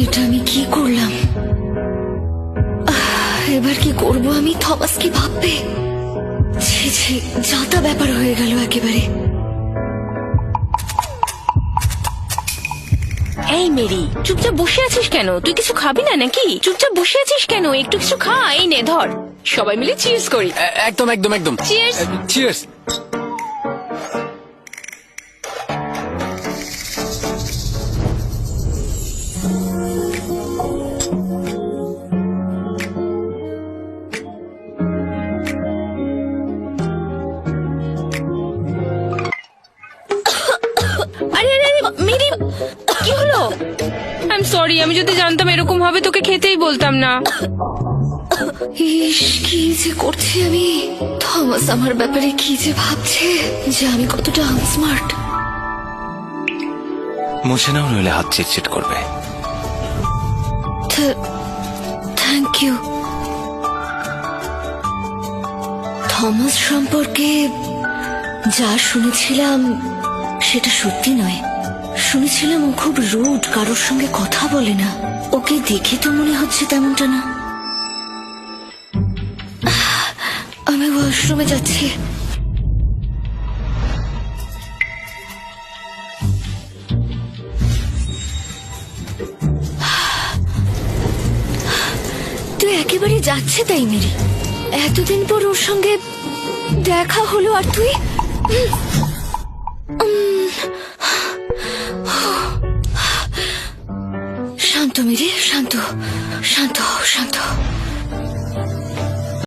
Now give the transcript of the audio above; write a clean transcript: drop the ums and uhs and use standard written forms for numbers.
এটা আমি কি করলাম? এবার কি করব আমি? থমাস কি ভাববে? ছি ছি, যা তা ব্যাপার হয়ে গেল একেবারে। এই মেরি, চুপচাপ বসে আছিস কেন? তুই কিছু খাবি না নাকি? চুপচাপ বসে আছিস কেন? একটু কিছু খা। এই নে ধর, সবাই মিলে চিয়ার্স করি। একদম একদম একদম। Cheers! চিয়ার্স। আরে আরে আরে, মেরি কি হলো? আই এম সরি, আমি যদি জানতাম এরকম হবে তোকে খেতেই বলতাম না। ইস, কি যে করছি আমি! থমাস আমার ব্যাপারে কি যে ভাবছে, যে আমি কতটা আনস্মার্ট। মুছে নাও, নইলে হাত চিটচিট করবে। Thank you. থমাস সম্পর্কে যা শুনেছিলাম সেটা সত্যি নয়। শুনেছিলাম ও খুব রুড, কারোর সঙ্গে কথা বলে না। ওকে দেখে তো মনে হচ্ছে তেমনটা না। আমি ওয়াশরুমে যাচ্ছি। তুই একেবারে যাচ্ছে তাই মেরি? এতদিন পর ওর সঙ্গে দেখা হলো আর তুই? শান্ত মেরি, শান্ত শান্ত শান্ত।